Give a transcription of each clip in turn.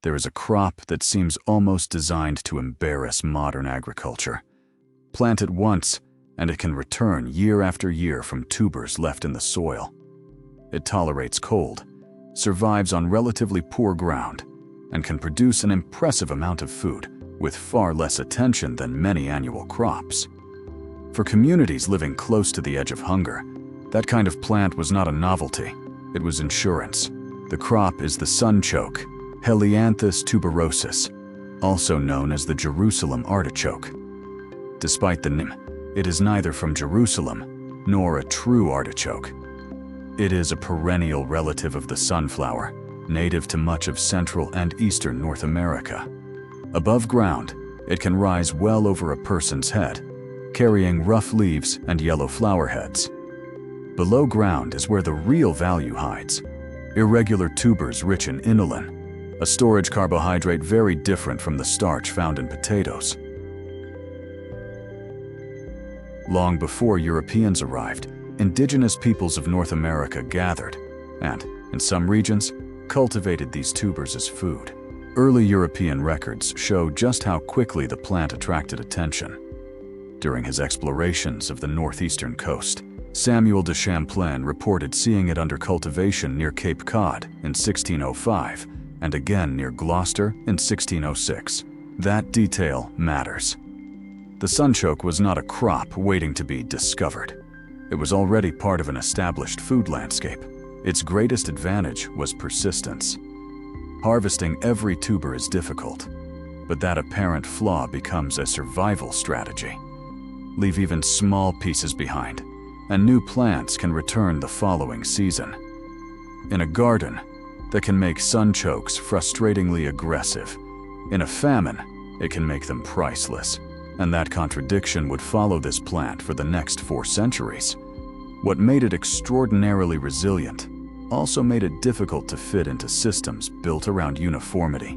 there is a crop that seems almost designed to embarrass modern agriculture. Plant it once, and it can return year after year from tubers left in the soil. It tolerates cold, survives on relatively poor ground, and can produce an impressive amount of food with far less attention than many annual crops. For communities living close to the edge of hunger, that kind of plant was not a novelty, it was insurance. The crop is the sunchoke, Helianthus tuberosus, also known as the Jerusalem artichoke. Despite the name, it is neither from Jerusalem nor a true artichoke. It is a perennial relative of the sunflower, native to much of Central and Eastern North America. Above ground, it can rise well over a person's head, carrying rough leaves and yellow flower heads. Below ground is where the real value hides. Irregular tubers rich in inulin, a storage carbohydrate very different from the starch found in potatoes. Long before Europeans arrived, indigenous peoples of North America gathered and, in some regions, cultivated these tubers as food. Early European records show just how quickly the plant attracted attention. During his explorations of the northeastern coast, Samuel de Champlain reported seeing it under cultivation near Cape Cod in 1605 and again near Gloucester in 1606. That detail matters. The sunchoke was not a crop waiting to be discovered. It was already part of an established food landscape. Its greatest advantage was persistence. Harvesting every tuber is difficult, but that apparent flaw becomes a survival strategy. Leave even small pieces behind, and new plants can return the following season. In a garden, that can make sunchokes frustratingly aggressive. In a famine, it can make them priceless. And that contradiction would follow this plant for the next 4 centuries. What made it extraordinarily resilient also made it difficult to fit into systems built around uniformity,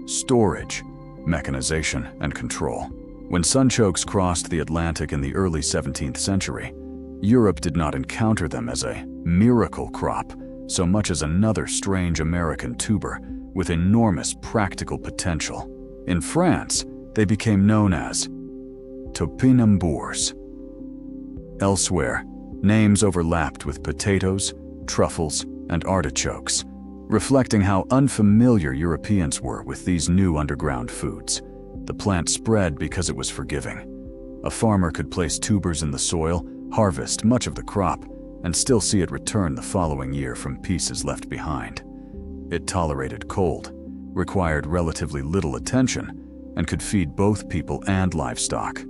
storage, mechanization, and control. When sunchokes crossed the Atlantic in the early 17th century, Europe did not encounter them as a miracle crop so much as another strange American tuber with enormous practical potential. In France, they became known as topinambours. Elsewhere, names overlapped with potatoes, truffles, and artichokes, reflecting how unfamiliar Europeans were with these new underground foods. The plant spread because it was forgiving. A farmer could place tubers in the soil, harvest much of the crop, and still see it return the following year from pieces left behind. It tolerated cold, required relatively little attention, and could feed both people and livestock.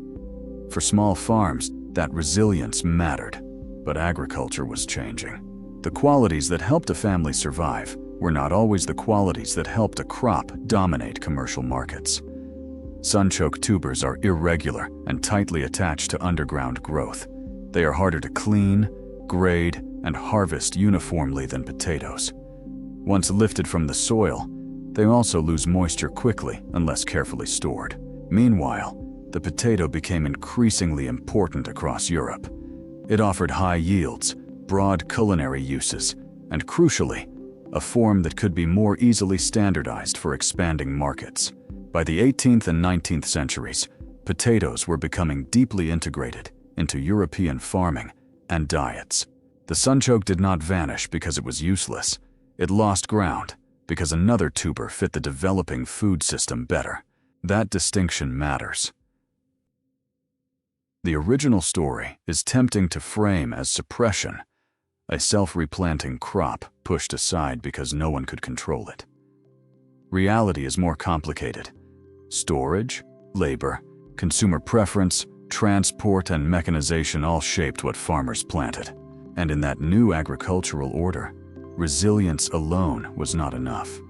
For small farms, that resilience mattered, but agriculture was changing. The qualities that helped a family survive were not always the qualities that helped a crop dominate commercial markets. Sunchoke tubers are irregular and tightly attached to underground growth. They are harder to clean, grade, and harvest uniformly than potatoes. Once lifted from the soil, they also lose moisture quickly unless carefully stored. Meanwhile, the potato became increasingly important across Europe. It offered high yields, broad culinary uses, and crucially, a form that could be more easily standardized for expanding markets. By the 18th and 19th centuries, potatoes were becoming deeply integrated into European farming and diets. The sunchoke did not vanish because it was useless. It lost ground because another tuber fit the developing food system better. That distinction matters. The original story is tempting to frame as suppression, a self-replanting crop pushed aside because no one could control it. Reality is more complicated. Storage, labor, consumer preference, transport, and mechanization all shaped what farmers planted. And in that new agricultural order, resilience alone was not enough.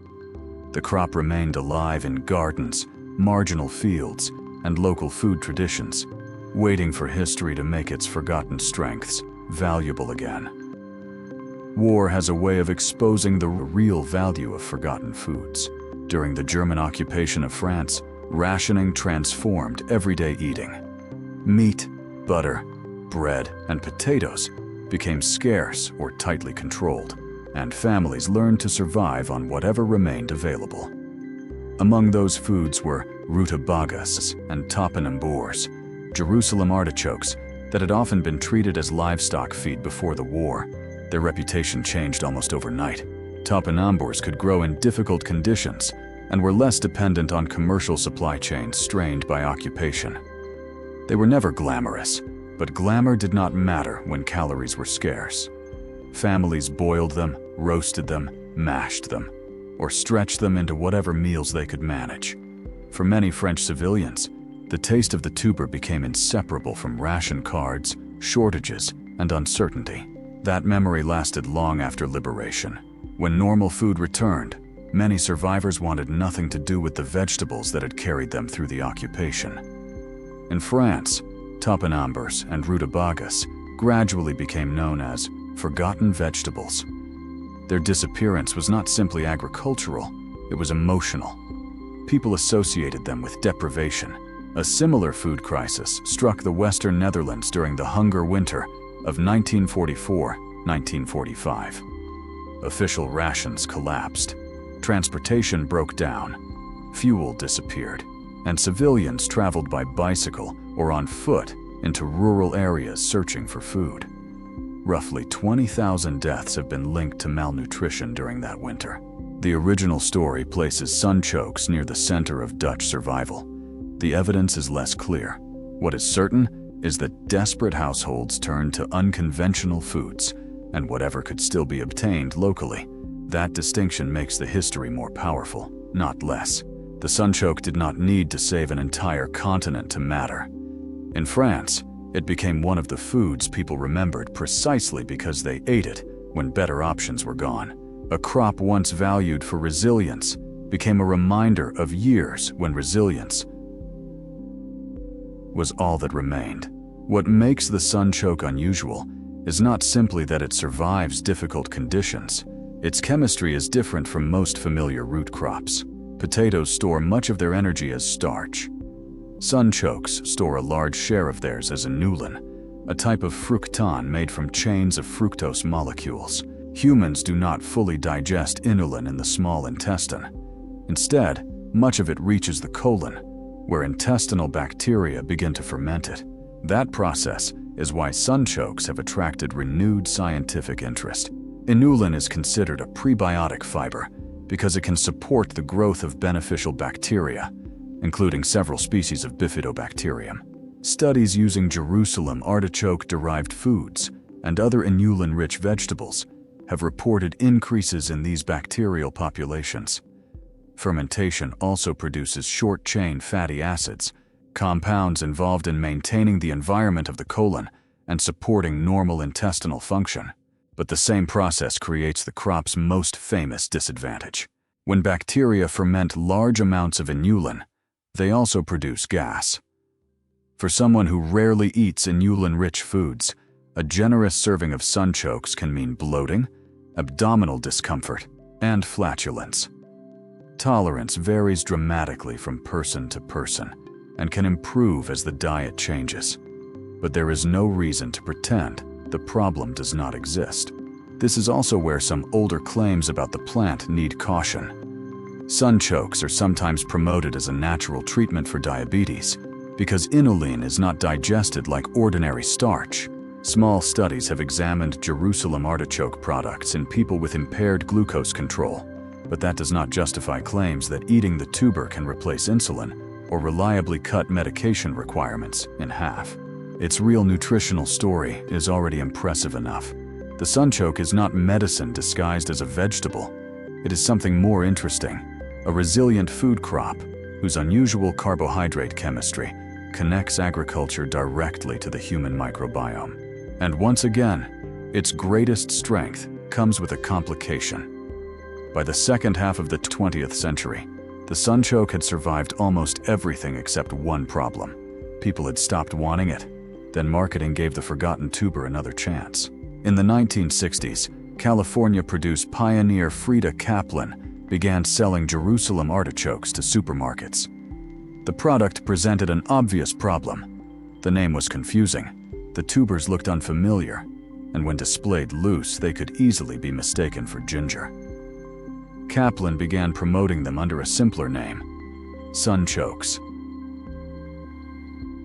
The crop remained alive in gardens, marginal fields, and local food traditions, waiting for history to make its forgotten strengths valuable again. War has a way of exposing the real value of forgotten foods. During the German occupation of France, rationing transformed everyday eating. Meat, butter, bread, and potatoes became scarce or tightly controlled, and families learned to survive on whatever remained available. Among those foods were rutabagas and topinamburs, Jerusalem artichokes that had often been treated as livestock feed before the war. Their reputation changed almost overnight. Topinamburs could grow in difficult conditions and were less dependent on commercial supply chains strained by occupation. They were never glamorous, but glamour did not matter when calories were scarce. Families boiled them, roasted them, mashed them, or stretched them into whatever meals they could manage. For many French civilians, the taste of the tuber became inseparable from ration cards, shortages, and uncertainty. That memory lasted long after liberation. When normal food returned, many survivors wanted nothing to do with the vegetables that had carried them through the occupation. In France, topinamburs and rutabagas gradually became known as forgotten vegetables. Their disappearance was not simply agricultural, it was emotional. People associated them with deprivation. A similar food crisis struck the Western Netherlands during the Hunger Winter of 1944-1945. Official rations collapsed, transportation broke down, fuel disappeared, and civilians traveled by bicycle or on foot into rural areas searching for food. Roughly 20,000 deaths have been linked to malnutrition during that winter. The original story places sunchokes near the center of Dutch survival. The evidence is less clear. What is certain is that desperate households turned to unconventional foods and whatever could still be obtained locally. That distinction makes the history more powerful, not less. The sunchoke did not need to save an entire continent to matter. In France, it became one of the foods people remembered precisely because they ate it when better options were gone. A crop once valued for resilience became a reminder of years when resilience was all that remained. What makes the sunchoke unusual is not simply that it survives difficult conditions. Its chemistry is different from most familiar root crops. Potatoes store much of their energy as starch. Sunchokes store a large share of theirs as inulin, a type of fructan made from chains of fructose molecules. Humans do not fully digest inulin in the small intestine. Instead, much of it reaches the colon, where intestinal bacteria begin to ferment it. That process is why sunchokes have attracted renewed scientific interest. Inulin is considered a prebiotic fiber because it can support the growth of beneficial bacteria, including several species of bifidobacterium. Studies using Jerusalem artichoke-derived foods and other inulin-rich vegetables have reported increases in these bacterial populations. Fermentation also produces short-chain fatty acids, compounds involved in maintaining the environment of the colon and supporting normal intestinal function. But the same process creates the crop's most famous disadvantage. When bacteria ferment large amounts of inulin, they also produce gas. For someone who rarely eats inulin-rich foods, a generous serving of sunchokes can mean bloating, abdominal discomfort, and flatulence. Tolerance varies dramatically from person to person and can improve as the diet changes. But there is no reason to pretend the problem does not exist. This is also where some older claims about the plant need caution. Sunchokes are sometimes promoted as a natural treatment for diabetes because inulin is not digested like ordinary starch. Small studies have examined Jerusalem artichoke products in people with impaired glucose control, but that does not justify claims that eating the tuber can replace insulin or reliably cut medication requirements in half. Its real nutritional story is already impressive enough. The sunchoke is not medicine disguised as a vegetable. It is something more interesting, a resilient food crop whose unusual carbohydrate chemistry connects agriculture directly to the human microbiome. And once again, its greatest strength comes with a complication. By the second half of the 20th century, the sunchoke had survived almost everything except one problem. People had stopped wanting it. Then marketing gave the forgotten tuber another chance. In the 1960s, California-produced pioneer Frida Kaplan began selling Jerusalem artichokes to supermarkets. The product presented an obvious problem. The name was confusing. The tubers looked unfamiliar, and when displayed loose, they could easily be mistaken for ginger. Kaplan began promoting them under a simpler name, sunchokes.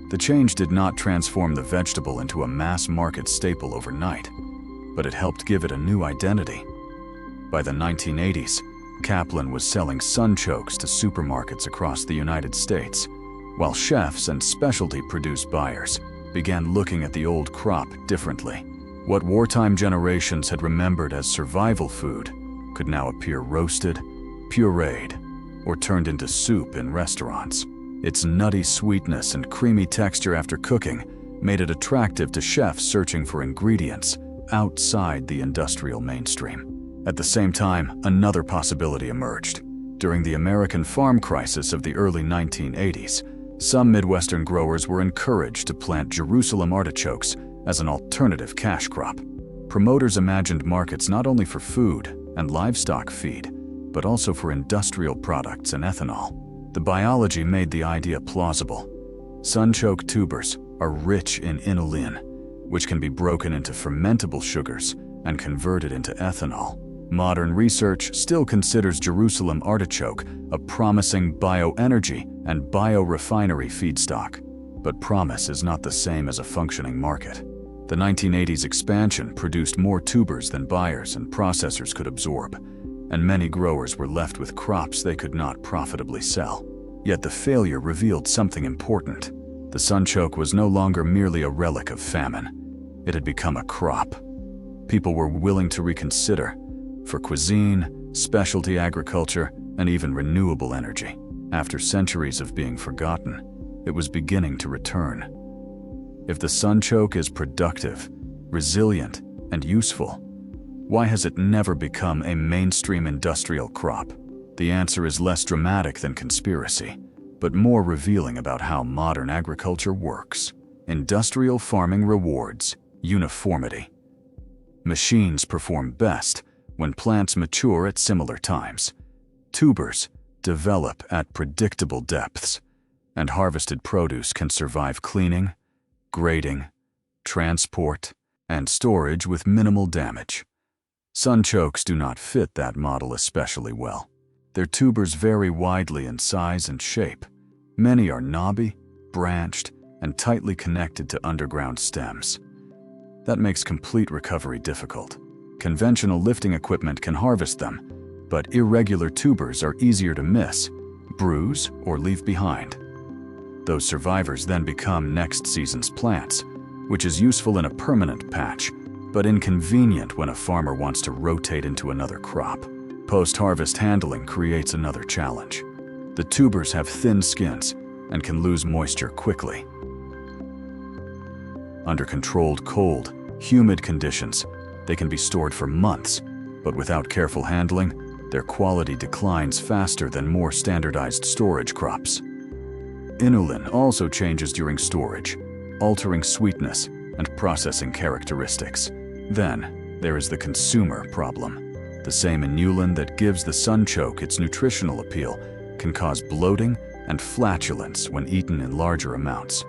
The change did not transform the vegetable into a mass-market staple overnight, but it helped give it a new identity. By the 1980s, Kaplan was selling sunchokes to supermarkets across the United States, while chefs and specialty-produce buyers began looking at the old crop differently. What wartime generations had remembered as survival food could now appear roasted, pureed, or turned into soup in restaurants. Its nutty sweetness and creamy texture after cooking made it attractive to chefs searching for ingredients outside the industrial mainstream. At the same time, another possibility emerged. During the American farm crisis of the early 1980s, some Midwestern growers were encouraged to plant Jerusalem artichokes as an alternative cash crop. Promoters imagined markets not only for food and livestock feed, but also for industrial products and ethanol. The biology made the idea plausible. Sunchoke tubers are rich in inulin, which can be broken into fermentable sugars and converted into ethanol. Modern research still considers Jerusalem artichoke a promising bioenergy and biorefinery feedstock, but promise is not the same as a functioning market. The 1980s expansion produced more tubers than buyers and processors could absorb, and many growers were left with crops they could not profitably sell. Yet the failure revealed something important. The sunchoke was no longer merely a relic of famine. It had become a crop people were willing to reconsider for cuisine, specialty agriculture, and even renewable energy. After centuries of being forgotten, it was beginning to return. If the sunchoke is productive, resilient, and useful, why has it never become a mainstream industrial crop? The answer is less dramatic than conspiracy, but more revealing about how modern agriculture works. Industrial farming rewards uniformity. Machines perform best when plants mature at similar times. Tubers develop at predictable depths, and harvested produce can survive cleaning, grading, transport, and storage with minimal damage. Sunchokes do not fit that model especially well. Their tubers vary widely in size and shape. Many are knobby, branched, and tightly connected to underground stems. That makes complete recovery difficult. Conventional lifting equipment can harvest them, but irregular tubers are easier to miss, bruise, or leave behind. Those survivors then become next season's plants, which is useful in a permanent patch, but inconvenient when a farmer wants to rotate into another crop. Post-harvest handling creates another challenge. The tubers have thin skins and can lose moisture quickly. Under controlled cold, humid conditions, they can be stored for months, but without careful handling, their quality declines faster than more standardized storage crops. Inulin also changes during storage, altering sweetness and processing characteristics. Then, there is the consumer problem. The same inulin that gives the sunchoke its nutritional appeal can cause bloating and flatulence when eaten in larger amounts,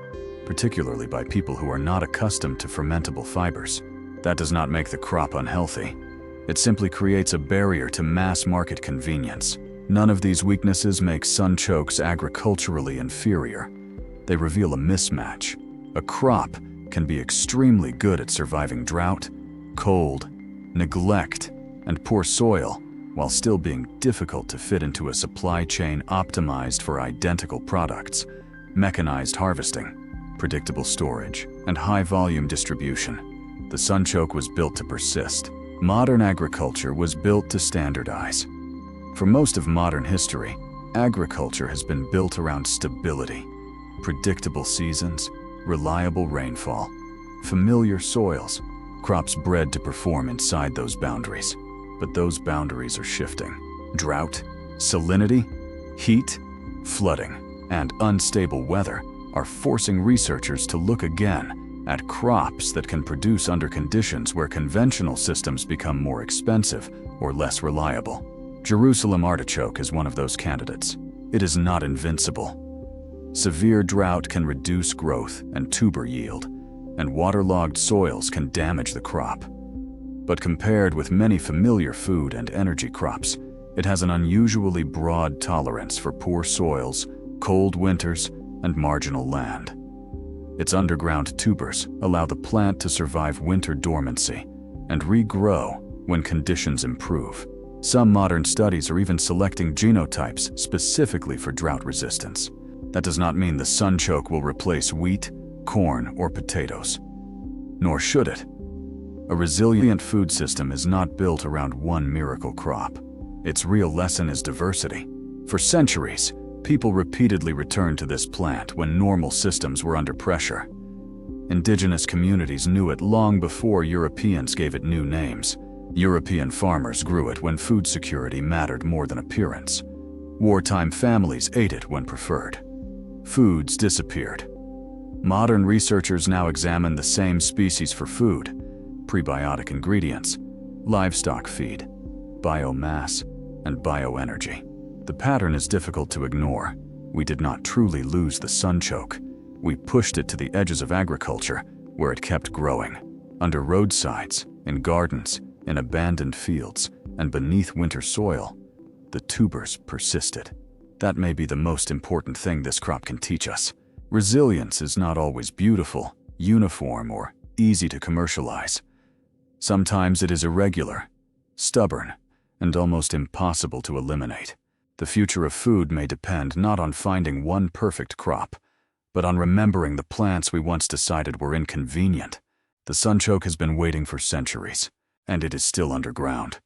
particularly by people who are not accustomed to fermentable fibers. That does not make the crop unhealthy. It simply creates a barrier to mass-market convenience. None of these weaknesses make sunchokes agriculturally inferior. They reveal a mismatch. A crop can be extremely good at surviving drought, cold, neglect, and poor soil, while still being difficult to fit into a supply chain optimized for identical products. Mechanized harvesting, predictable storage, and high-volume distribution. The sunchoke was built to persist. Modern agriculture was built to standardize. For most of modern history, agriculture has been built around stability, predictable seasons, reliable rainfall, familiar soils, crops bred to perform inside those boundaries. But those boundaries are shifting. Drought, salinity, heat, flooding, and unstable weather are forcing researchers to look again at crops that can produce under conditions where conventional systems become more expensive or less reliable. Jerusalem artichoke is one of those candidates. It is not invincible. Severe drought can reduce growth and tuber yield, and waterlogged soils can damage the crop. But compared with many familiar food and energy crops, it has an unusually broad tolerance for poor soils, cold winters, and marginal land. Its underground tubers allow the plant to survive winter dormancy and regrow when conditions improve. Some modern studies are even selecting genotypes specifically for drought resistance. That does not mean the sunchoke will replace wheat, corn, or potatoes. Nor should it. A resilient food system is not built around one miracle crop. Its real lesson is diversity. For centuries, people repeatedly returned to this plant when normal systems were under pressure. Indigenous communities knew it long before Europeans gave it new names. European farmers grew it when food security mattered more than appearance. Wartime families ate it when preferred. Foods disappeared. Modern researchers now examine the same species for food: prebiotic ingredients, livestock feed, biomass, and bioenergy. The pattern is difficult to ignore. We did not truly lose the sunchoke. We pushed it to the edges of agriculture, where it kept growing. Under roadsides, in gardens, in abandoned fields, and beneath winter soil, the tubers persisted. That may be the most important thing this crop can teach us. Resilience is not always beautiful, uniform, or easy to commercialize. Sometimes it is irregular, stubborn, and almost impossible to eliminate. The future of food may depend not on finding one perfect crop, but on remembering the plants we once decided were inconvenient. The sunchoke has been waiting for centuries, and it is still underground.